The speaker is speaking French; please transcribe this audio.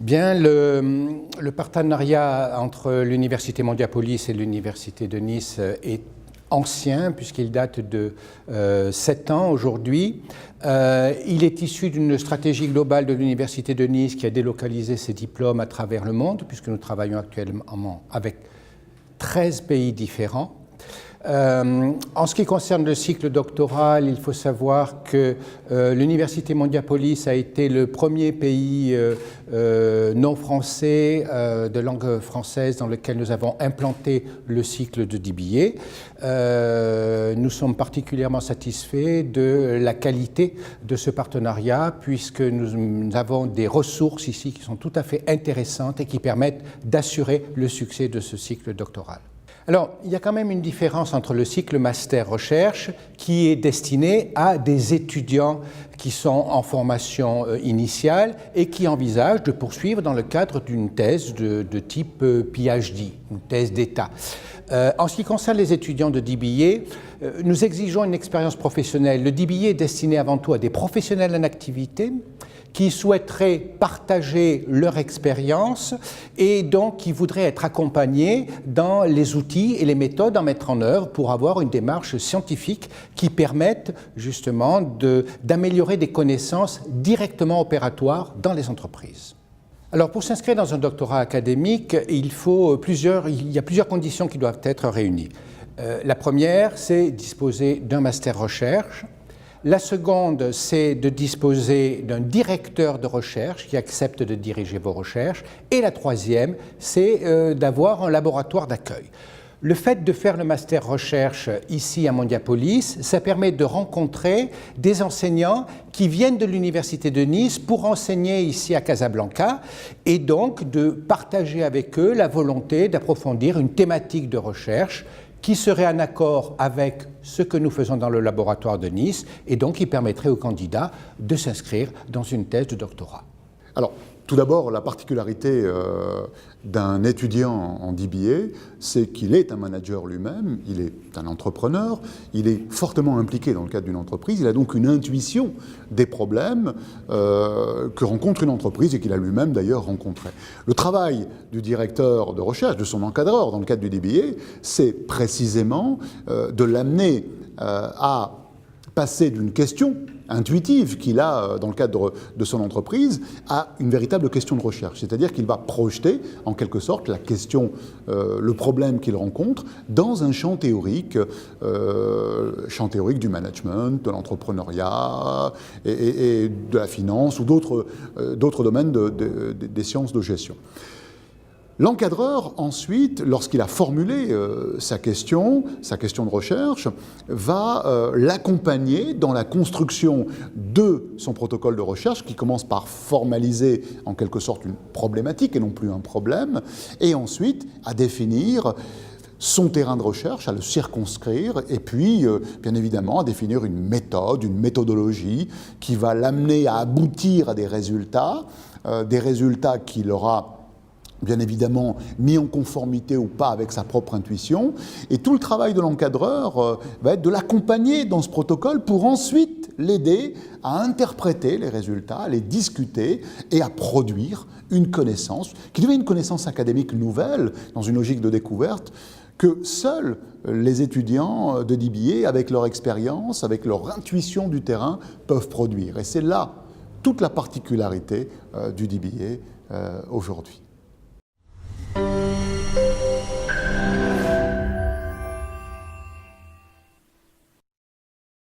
Bien, le partenariat entre l'Université Mondiapolis et l'Université de Nice est ancien, puisqu'il date de 7 ans aujourd'hui. Il est issu d'une stratégie globale de l'Université de Nice qui a délocalisé ses diplômes à travers le monde, puisque nous travaillons actuellement avec 13 pays différents. En ce qui concerne le cycle doctoral, il faut savoir que l'Université Mondiapolis a été le premier pays non français de langue française dans lequel nous avons implanté le cycle de DBA. Nous sommes particulièrement satisfaits de la qualité de ce partenariat puisque nous avons des ressources ici qui sont tout à fait intéressantes et qui permettent d'assurer le succès de ce cycle doctoral. Alors, il y a quand même une différence entre le cycle master-recherche qui est destiné à des étudiants qui sont en formation initiale et qui envisagent de poursuivre dans le cadre d'une thèse de type PhD, une thèse d'État. En ce qui concerne les étudiants de DBA, nous exigeons une expérience professionnelle. Le DBA est destiné avant tout à des professionnels en activité qui souhaiteraient partager leur expérience et donc qui voudraient être accompagnés dans les outils et les méthodes à mettre en œuvre pour avoir une démarche scientifique qui permette justement d'améliorer des connaissances directement opératoires dans les entreprises. Alors pour s'inscrire dans un doctorat académique, il y a plusieurs conditions qui doivent être réunies. La première, c'est disposer d'un master recherche. La seconde, c'est de disposer d'un directeur de recherche qui accepte de diriger vos recherches. Et la troisième, c'est d'avoir un laboratoire d'accueil. Le fait de faire le master recherche ici à Mondiapolis, ça permet de rencontrer des enseignants qui viennent de l'Université de Nice pour enseigner ici à Casablanca et donc de partager avec eux la volonté d'approfondir une thématique de recherche qui serait en accord avec ce que nous faisons dans le laboratoire de Nice et donc qui permettrait aux candidats de s'inscrire dans une thèse de doctorat. Alors, tout d'abord, la particularité d'un étudiant en DBA, c'est qu'il est un manager lui-même, il est un entrepreneur, il est fortement impliqué dans le cadre d'une entreprise, il a donc une intuition des problèmes que rencontre une entreprise et qu'il a lui-même d'ailleurs rencontré. Le travail du directeur de recherche, de son encadreur dans le cadre du DBA, c'est précisément de l'amener à passer d'une question intuitive qu'il a dans le cadre de son entreprise à une véritable question de recherche. C'est-à-dire qu'il va projeter, en quelque sorte, la question, le problème qu'il rencontre dans un champ théorique du management, de l'entrepreneuriat et de la finance ou d'autres domaines des sciences de gestion. L'encadreur, ensuite, lorsqu'il a formulé sa question de recherche, va l'accompagner dans la construction de son protocole de recherche qui commence par formaliser en quelque sorte une problématique et non plus un problème, et ensuite à définir son terrain de recherche, à le circonscrire et puis, bien évidemment, à définir une méthode, une méthodologie qui va l'amener à aboutir à des résultats qu'il aura bien évidemment mis en conformité ou pas avec sa propre intuition. Et tout le travail de l'encadreur va être de l'accompagner dans ce protocole pour ensuite l'aider à interpréter les résultats, à les discuter et à produire une connaissance qui devient une connaissance académique nouvelle dans une logique de découverte que seuls les étudiants de DBA, avec leur expérience, avec leur intuition du terrain, peuvent produire. Et c'est là toute la particularité du DBA aujourd'hui.